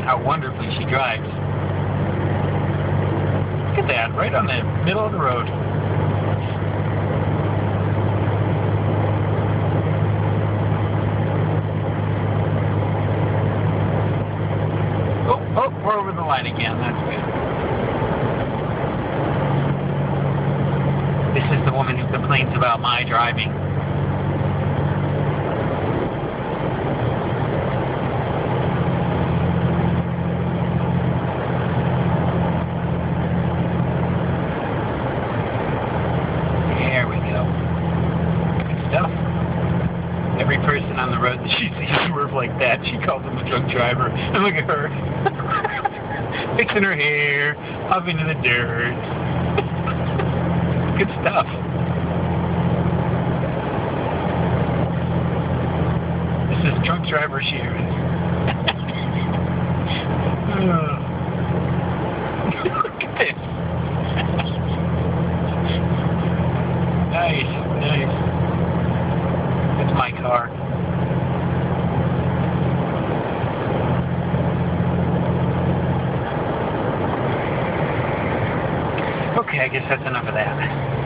how wonderfully she drives. Look at that, right on the middle of the road. Oh, we're over the line again. That's good. This is the woman who complains about my driving. There we go. Good stuff. Every person on the road that she sees swerve like that, she calls him a drunk driver. And look at her. Fixing her hair, huffing in the dirt. Good stuff. This is drunk driver Sharon. Look at this. Nice, nice. That's my car. Okay, I guess that's enough of that.